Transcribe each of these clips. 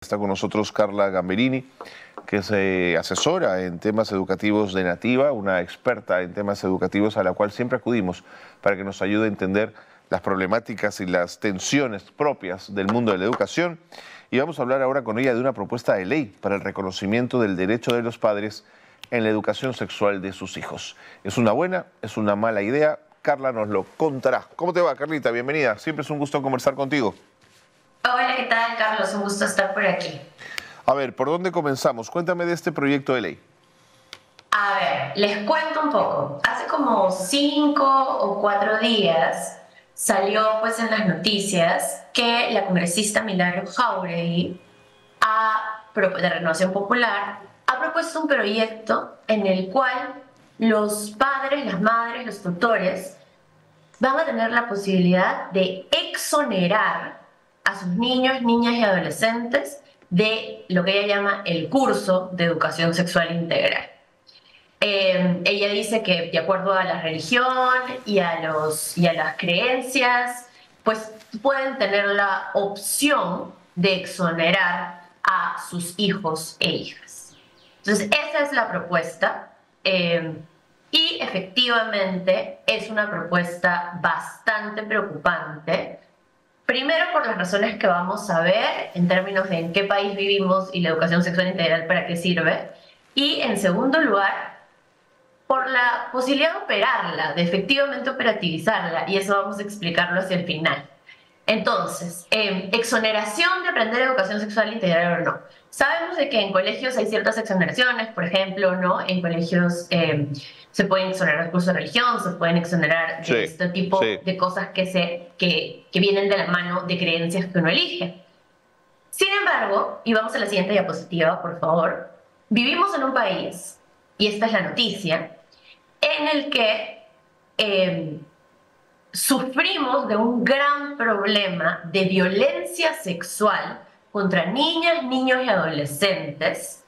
Está con nosotros Carla Gamberini, que es asesora en temas educativos de Nativa, una experta en temas educativos a la cual siempre acudimos para que nos ayude a entender las problemáticas y las tensiones propias del mundo de la educación. Y vamos a hablar ahora con ella de una propuesta de ley para el reconocimiento del derecho de los padres en la educación sexual de sus hijos. ¿Es una buena? ¿Es una mala idea? Carla nos lo contará. ¿Cómo te va, Carlita? Bienvenida. Siempre es un gusto conversar contigo. Hola, ¿qué tal, Carlos? Un gusto estar por aquí. A ver, ¿por dónde comenzamos? Cuéntame de este proyecto de ley. A ver, les cuento un poco. Hace como 5 o 4 días salió pues en las noticias que la congresista Milagro Jáuregui de Renovación Popular ha propuesto un proyecto en el cual los padres, las madres, los tutores van a tener la posibilidad de exonerar a sus niños, niñas y adolescentes de lo que ella llama el curso de educación sexual integral. Ella dice que de acuerdo a la religión y a las creencias, pues pueden tener la opción de exonerar a sus hijos e hijas. Entonces, esa es la propuesta. Y efectivamente es una propuesta bastante preocupante. Primero, por las razones que vamos a ver en términos de en qué país vivimos y la educación sexual integral para qué sirve. Y en segundo lugar, por la posibilidad de operarla, de efectivamente operativizarla. Y eso vamos a explicarlo hacia el final. Entonces, exoneración de aprender educación sexual integral o no. Sabemos de que en colegios hay ciertas exoneraciones, por ejemplo, ¿no? En colegios se pueden exonerar cursos de religión, se pueden exonerar de este tipo de cosas que vienen de la mano de creencias que uno elige. Sin embargo, y vamos a la siguiente diapositiva, por favor, vivimos en un país, y esta es la noticia, en el que sufrimos de un gran problema de violencia sexual contra niñas, niños y adolescentes,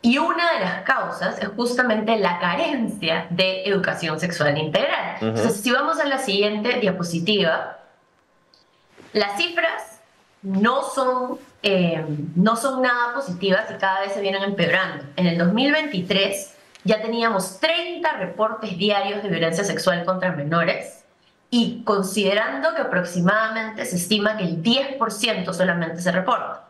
y una de las causas es justamente la carencia de educación sexual integral. Entonces, si vamos a la siguiente diapositiva, las cifras no son nada positivas y cada vez se vienen empeorando. En el 2023 ya teníamos 30 reportes diarios de violencia sexual contra menores, y considerando que aproximadamente se estima que el 10% solamente se reporta.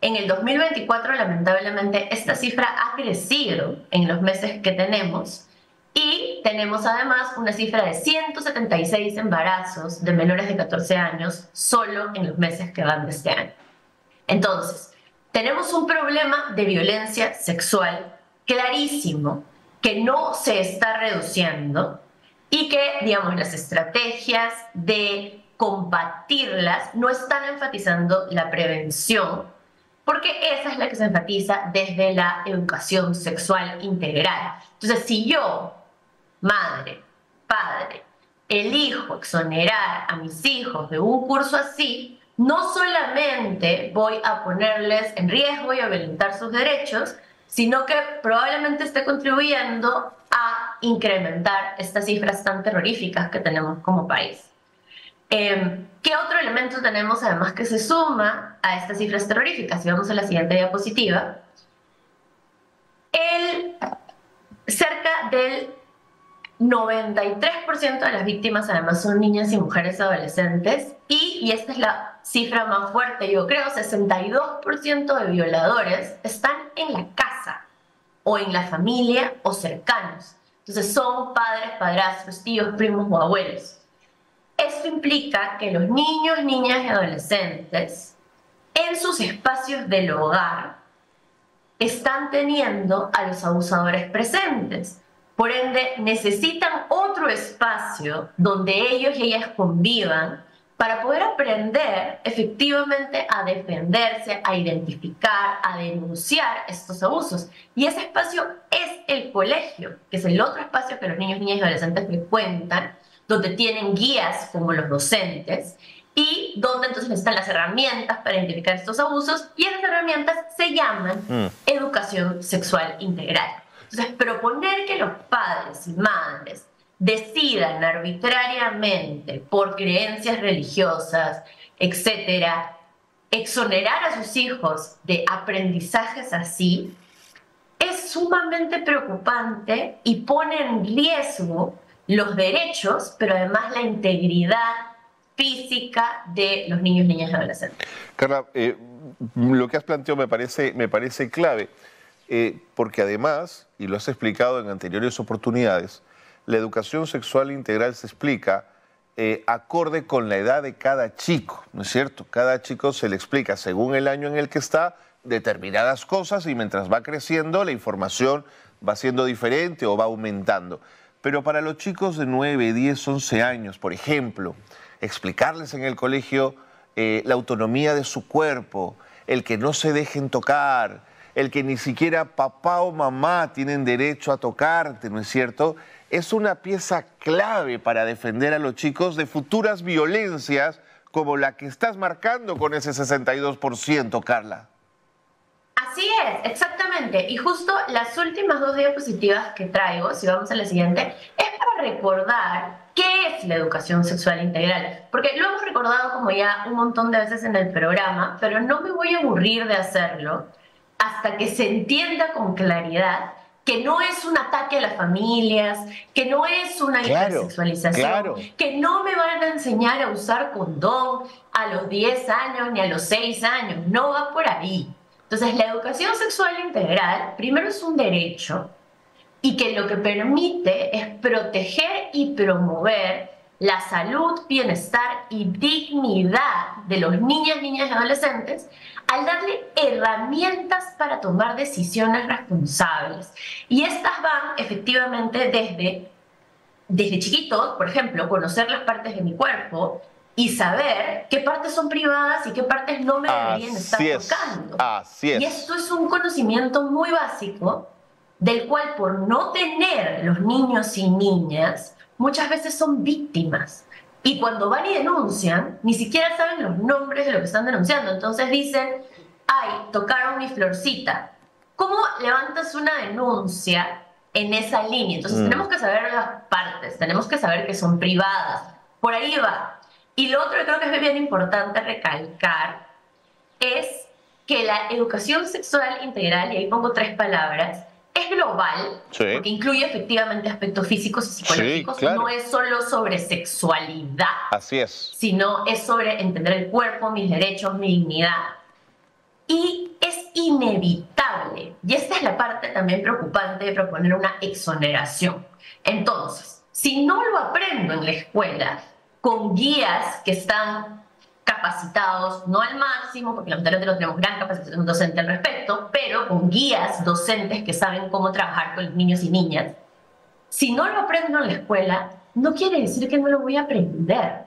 En el 2024, lamentablemente, esta cifra ha crecido en los meses que tenemos, y tenemos además una cifra de 176 embarazos de menores de 14 años solo en los meses que van de este año. Entonces, tenemos un problema de violencia sexual clarísimo que no se está reduciendo, y que, digamos, las estrategias de combatirlas no están enfatizando la prevención, porque esa es la que se enfatiza desde la educación sexual integral. Entonces, si yo, madre, padre, elijo exonerar a mis hijos de un curso así, no solamente voy a ponerles en riesgo y a violentar sus derechos, sino que probablemente esté contribuyendo a incrementar estas cifras tan terroríficas que tenemos como país. ¿Qué otro elemento tenemos además que se suma a estas cifras terroríficas? Si vamos a la siguiente diapositiva, cerca del 93% de las víctimas además son niñas y mujeres adolescentes, y esta es la cifra más fuerte, yo creo, 62% de violadores están en la casa o en la familia o cercanos. Entonces son padres, padrastros, tíos, primos o abuelos. Esto implica que los niños, niñas y adolescentes en sus espacios del hogar están teniendo a los abusadores presentes. Por ende, necesitan otro espacio donde ellos y ellas convivan para poder aprender efectivamente a defenderse, a identificar, a denunciar estos abusos. Y ese espacio es el colegio, que es el otro espacio que los niños, niñas y adolescentes frecuentan, donde tienen guías como los docentes, y donde entonces necesitan las herramientas para identificar estos abusos, y esas herramientas se llaman educación sexual integral. Entonces, proponer que los padres y madres decidan arbitrariamente por creencias religiosas, etcétera, exonerar a sus hijos de aprendizajes así es sumamente preocupante y pone en riesgo los derechos, pero además la integridad física de los niños, niñas y adolescentes. Carla, lo que has planteado me parece clave, porque además, y lo has explicado en anteriores oportunidades, la educación sexual integral se explica acorde con la edad de cada chico, ¿no es cierto? Cada chico se le explica según el año en el que está determinadas cosas y mientras va creciendo la información va siendo diferente o va aumentando. Pero para los chicos de 9, 10, 11 años, por ejemplo, explicarles en el colegio la autonomía de su cuerpo, el que no se dejen tocar, el que ni siquiera papá o mamá tienen derecho a tocarte, ¿no es cierto? Es una pieza clave para defender a los chicos de futuras violencias como la que estás marcando con ese 62%, Carla. Así es, exactamente. Y justo las últimas 2 diapositivas que traigo, si vamos a la siguiente, es para recordar qué es la educación sexual integral. Porque lo hemos recordado como ya un montón de veces en el programa, pero no me voy a aburrir de hacerlo hasta que se entienda con claridad que no es un ataque a las familias, que no es una hipersexualización, que no me van a enseñar a usar condón a los 10 años ni a los 6 años, no va por ahí. Entonces, la educación sexual integral, primero es un derecho y que lo que permite es proteger y promover la salud, bienestar y dignidad de los niños, niñas y adolescentes al darle herramientas para tomar decisiones responsables. Y estas van efectivamente desde chiquitos, por ejemplo, conocer las partes de mi cuerpo, y saber qué partes son privadas y qué partes no me deberían estar tocando. Así es. Y esto es un conocimiento muy básico del cual por no tener los niños y niñas muchas veces son víctimas. Y cuando van y denuncian, ni siquiera saben los nombres de lo que están denunciando. Entonces dicen, ay, tocaron mi florcita. ¿Cómo levantas una denuncia en esa línea? Entonces tenemos que saber las partes, tenemos que saber que son privadas. Por ahí va. Y lo otro que creo que es bien importante recalcar es que la educación sexual integral, y ahí pongo 3 palabras, es global, porque incluye efectivamente aspectos físicos y psicológicos, no es solo sobre sexualidad, sino es sobre entender el cuerpo, mis derechos, mi dignidad. Y es inevitable, y esta es la parte también preocupante de proponer una exoneración. Entonces, si no lo aprendo en la escuela, con guías que están capacitados, no al máximo, porque lamentablemente no tenemos gran capacitación docente al respecto, pero con guías docentes que saben cómo trabajar con los niños y niñas. Si no lo aprendo en la escuela, no quiere decir que no lo voy a aprender.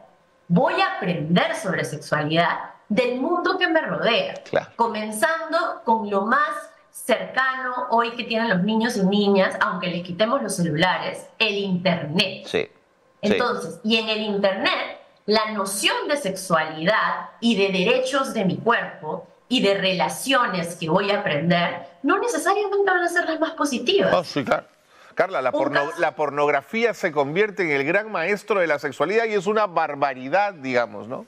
Voy a aprender sobre sexualidad del mundo que me rodea, comenzando con lo más cercano hoy que tienen los niños y niñas, aunque les quitemos los celulares, el Internet. Entonces, y en el Internet, la noción de sexualidad y de derechos de mi cuerpo y de relaciones que voy a aprender no necesariamente van a ser las más positivas. Carla, la pornografía se convierte en el gran maestro de la sexualidad y es una barbaridad, digamos, ¿no?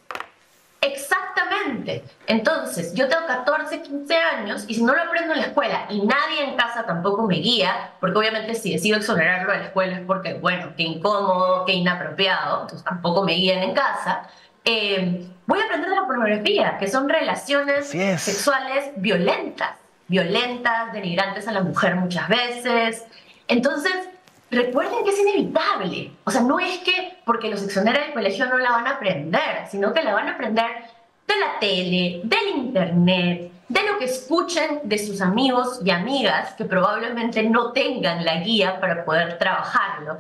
Exactamente. Entonces, yo tengo 14, 15 años y si no lo aprendo en la escuela y nadie en casa tampoco me guía, porque obviamente si decido exonerarlo de la escuela es porque, bueno, qué incómodo, qué inapropiado, entonces tampoco me guían en casa, voy a aprender de la pornografía, que son relaciones sexuales violentas, denigrantes a la mujer muchas veces. Entonces, recuerden que es inevitable. O sea, no es que porque los exonera del colegio no la van a aprender, sino que la van a aprender de la tele, del Internet, de lo que escuchen de sus amigos y amigas que probablemente no tengan la guía para poder trabajarlo.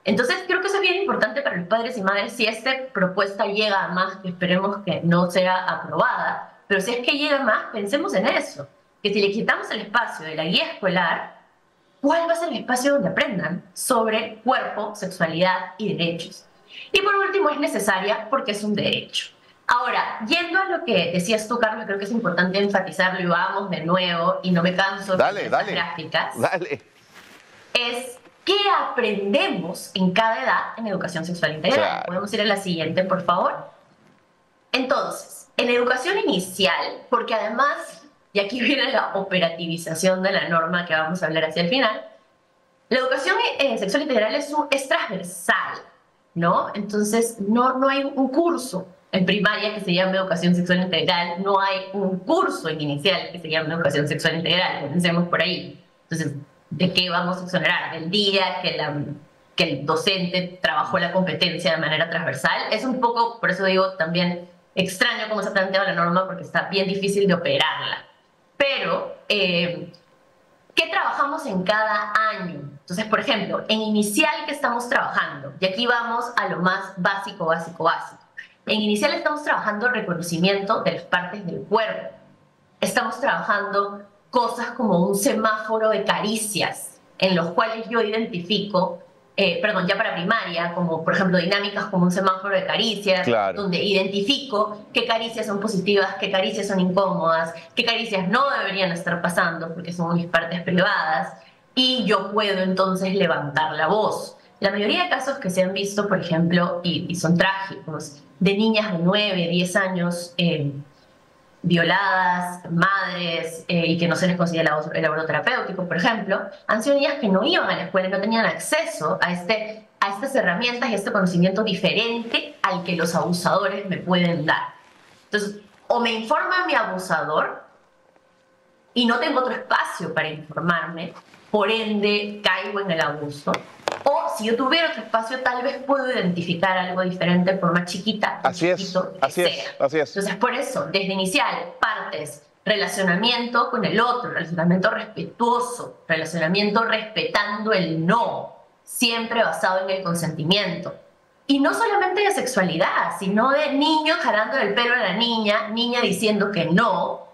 Entonces, creo que eso es bien importante para los padres y madres. Si esta propuesta llega a más, que esperemos que no sea aprobada, pero si es que llega más, pensemos en eso. Que si le quitamos el espacio de la guía escolar, ¿cuál va a ser el espacio donde aprendan sobre cuerpo, sexualidad y derechos? Y por último, es necesaria porque es un derecho. Ahora, yendo a lo que decías tú, Carlos, creo que es importante enfatizarlo y vamos de nuevo y no me canso de estas gráficas. Es qué aprendemos en cada edad en educación sexual integral. Podemos ir a la siguiente, por favor. Entonces, en educación inicial, porque además, y aquí viene la operativización de la norma que vamos a hablar hacia el final, la educación sexual integral es transversal, ¿no? Entonces, no hay un curso en primaria que se llame educación sexual integral, no hay un curso en inicial que se llame educación sexual integral, comencemos por ahí. Entonces, ¿de qué vamos a exonerar? Del día que el docente trabajó la competencia de manera transversal. Es un poco, por eso digo, también extraño cómo se ha planteado la norma porque está bien difícil de operarla. Pero, ¿qué trabajamos en cada año? Entonces, por ejemplo, en inicial que estamos trabajando, y aquí vamos a lo más básico, básico, básico. En inicial estamos trabajando reconocimiento de las partes del cuerpo. Estamos trabajando cosas como un semáforo de caricias, en los cuales yo identifico, perdón, ya para primaria, como por ejemplo dinámicas como un semáforo de caricias, Claro. donde identifico qué caricias son positivas, qué caricias son incómodas, qué caricias no deberían estar pasando porque son mis partes privadas, y yo puedo entonces levantar la voz. La mayoría de casos que se han visto, por ejemplo, y son trágicos, de niñas de 9, 10 años violadas, madres, y que no se les considera el aborto terapéutico, por ejemplo, han sido niñas que no iban a la escuela y no tenían acceso a estas herramientas y a este conocimiento diferente al que los abusadores me pueden dar. Entonces, o me informa mi abusador y no tengo otro espacio para informarme, por ende caigo en el abuso, o si yo tuviera otro espacio tal vez puedo identificar algo diferente por más chiquita o chiquito que sea. Así es. Entonces, por eso, desde inicial partes relacionamiento con el otro, relacionamiento respetuoso, relacionamiento respetando el no, siempre basado en el consentimiento. Y no solamente de sexualidad, sino de niño jalando el pelo a la niña, niña diciendo que no,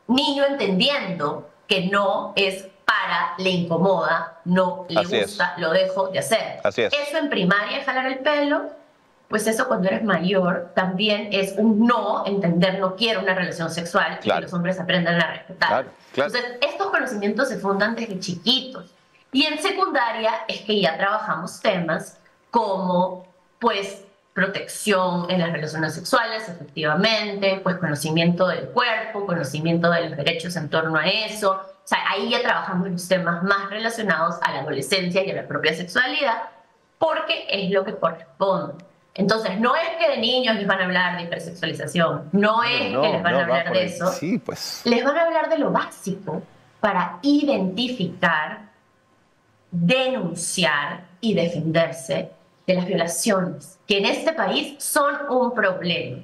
niño entendiendo que no es para, le incomoda, no le gusta, lo dejo de hacer. Así es. Eso en primaria, jalar el pelo, pues eso cuando eres mayor también es un no, entender no quiero una relación sexual, y que los hombres aprendan a respetar. Entonces, estos conocimientos se fundan desde chiquitos. Y en secundaria es que ya trabajamos temas como, pues, protección en las relaciones sexuales, efectivamente, pues conocimiento del cuerpo, conocimiento de los derechos en torno a eso. O sea, ahí ya trabajamos los temas más relacionados a la adolescencia y a la propia sexualidad, porque es lo que corresponde. Entonces, no es que de niños les van a hablar de hipersexualización, no es que les van a hablar de eso. Sí, pues. Les van a hablar de lo básico para identificar, denunciar y defenderse de las violaciones, que en este país son un problema.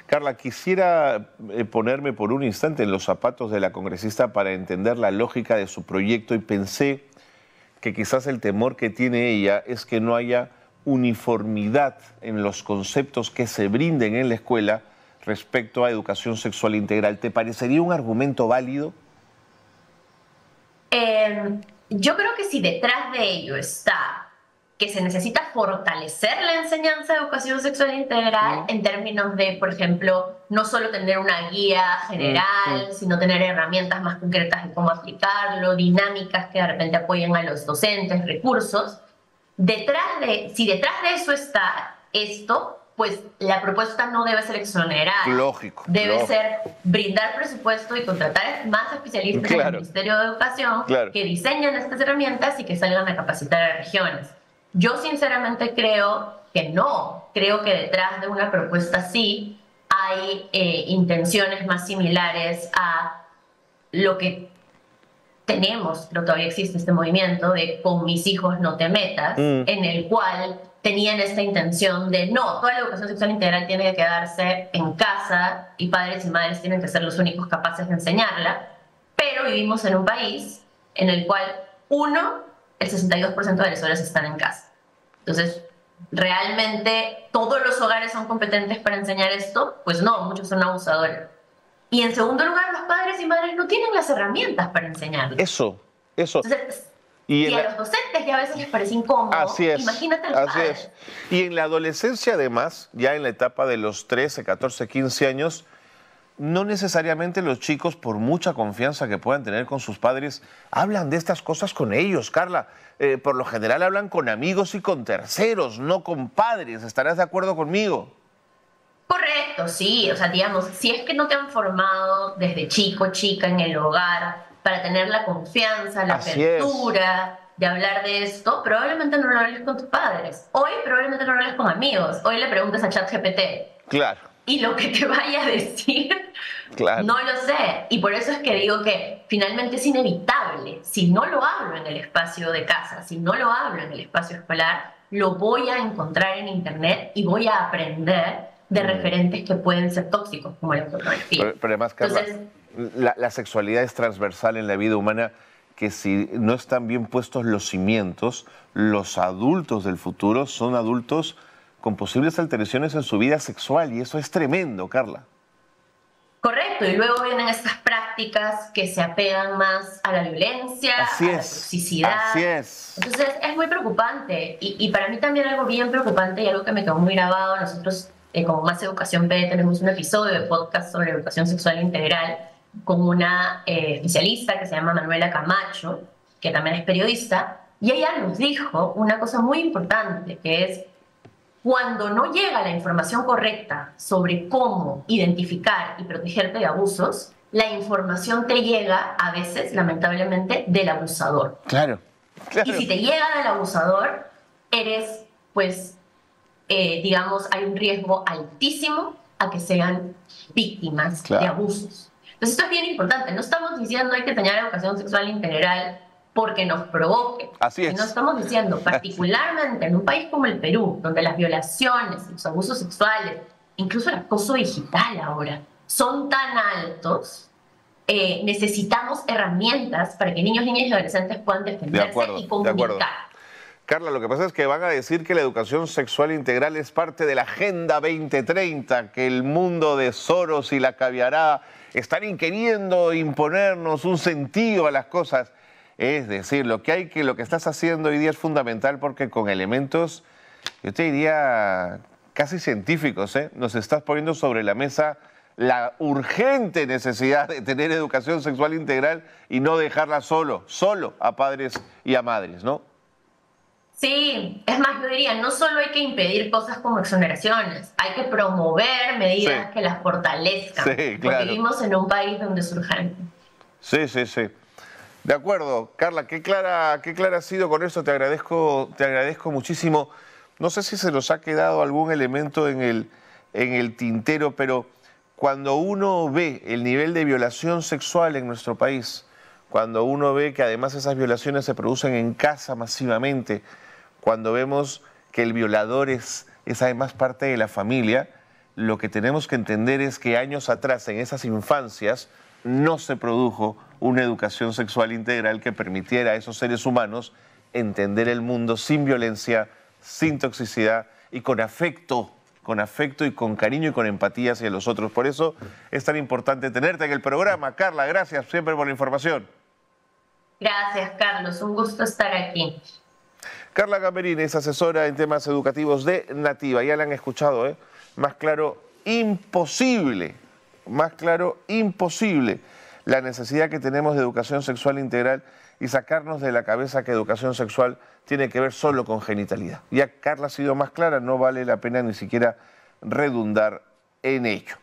Carla, quisiera ponerme por un instante en los zapatos de la congresista para entender la lógica de su proyecto y pensé que quizás el temor que tiene ella es que no haya uniformidad en los conceptos que se brinden en la escuela respecto a educación sexual integral. ¿Te parecería un argumento válido? Yo creo que si detrás de ello está que se necesita fortalecer la enseñanza de educación sexual integral en términos de, por ejemplo, no solo tener una guía general, sino tener herramientas más concretas de cómo aplicarlo, dinámicas que de repente apoyen a los docentes, recursos. Si detrás de eso está esto, pues la propuesta no debe ser exonerada. Lógico. Debe ser brindar presupuesto y contratar más especialistas en el Ministerio de Educación que diseñen estas herramientas y que salgan a capacitar a regiones. Yo sinceramente creo que no. Creo que detrás de una propuesta así hay intenciones más similares a lo que tenemos, pero todavía existe este movimiento de con mis hijos no te metas, en el cual tenían esta intención de no, toda la educación sexual integral tiene que quedarse en casa y padres y madres tienen que ser los únicos capaces de enseñarla, pero vivimos en un país en el cual, el 62% de las horas están en casa. Entonces, ¿realmente todos los hogares son competentes para enseñar esto? Pues no, muchos son abusadores. Y en segundo lugar, los padres y madres no tienen las herramientas para enseñarlo. Eso. Entonces, y a los docentes ya a veces les parece incómodo, imagínate a los padres. Y en la adolescencia, además, ya en la etapa de los 13, 14, 15 años, no necesariamente los chicos, por mucha confianza que puedan tener con sus padres, hablan de estas cosas con ellos, Carla. Por lo general hablan con amigos y con terceros, no con padres. ¿Estarás de acuerdo conmigo? Correcto, sí. O sea, digamos, si es que no te han formado desde chico, chica, en el hogar, para tener la confianza, la Así es, apertura de hablar de esto, probablemente no lo hables con tus padres. Hoy probablemente no lo hables con amigos. Hoy le preguntas a ChatGPT claro, y lo que te vaya a decir, claro. no lo sé. Y por eso es que digo que finalmente es inevitable. Si no lo hablo en el espacio de casa, si no lo hablo en el espacio escolar, lo voy a encontrar en internet y voy a aprender de Mm. referentes que pueden ser tóxicos, como la pornografía. Pero además, Carla, Entonces, la sexualidad es transversal en la vida humana, que si no están bien puestos los cimientos, los adultos del futuro son adultos con posibles alteraciones en su vida sexual y eso es tremendo, Carla. correcto. Y luego vienen estas prácticas que se apegan más a la violencia, Así a la es, toxicidad. así es. Entonces es muy preocupante y para mí también algo bien preocupante y algo que me quedó muy grabado. Nosotros, como Más Educación P, tenemos un episodio de podcast sobre educación sexual integral con una especialista que se llama Manuela Camacho, que también es periodista, y ella nos dijo una cosa muy importante, que es cuando no llega la información correcta sobre cómo identificar y protegerte de abusos, la información te llega a veces, lamentablemente, del abusador. Claro, Y claro, si te llega del abusador, eres, pues, digamos, hay un riesgo altísimo a que sean víctimas de claro. abusos. Entonces, esto es bien importante. No estamos diciendo hay que tener educación sexual integral porque nos provoque, Así sino es. estamos diciendo, particularmente en un país como el Perú, donde las violaciones, los abusos sexuales, incluso el acoso digital ahora, son tan altos, necesitamos herramientas para que niños, niñas y adolescentes puedan De defenderse acuerdo, y de acuerdo. comunicar. Carla, lo que pasa es que van a decir que la educación sexual integral es parte de la Agenda 2030, que el mundo de Soros y la caviará están queriendo imponernos un sentido a las cosas. Es decir, lo que estás haciendo hoy día es fundamental porque con elementos, yo te diría, casi científicos, ¿eh? Nos estás poniendo sobre la mesa la urgente necesidad de tener educación sexual integral y no dejarla solo a padres y a madres, ¿no? Sí, es más, yo diría, no solo hay que impedir cosas como exoneraciones, hay que promover Sí, medidas que las fortalezcan, sí, porque claro. vivimos en un país donde surjan. Sí, sí, sí. De acuerdo, Carla, qué clara has sido con esto, te agradezco muchísimo. No sé si se nos ha quedado algún elemento en el tintero, pero cuando uno ve el nivel de violación sexual en nuestro país, cuando uno ve que además esas violaciones se producen en casa masivamente, cuando vemos que el violador es además parte de la familia, lo que tenemos que entender es que años atrás, en esas infancias, no se produjo una educación sexual integral que permitiera a esos seres humanos entender el mundo sin violencia, sin toxicidad y con afecto y con cariño y con empatía hacia los otros. Por eso es tan importante tenerte en el programa. Carla, gracias siempre por la información. Gracias, Carlos, un gusto estar aquí. Carla Gamberini es asesora en temas educativos de Nativa. Ya la han escuchado, ¿eh? Más claro, imposible. Más claro, imposible. La necesidad que tenemos de educación sexual integral y sacarnos de la cabeza que educación sexual tiene que ver solo con genitalidad. Ya Carla ha sido más clara, no vale la pena ni siquiera redundar en ello.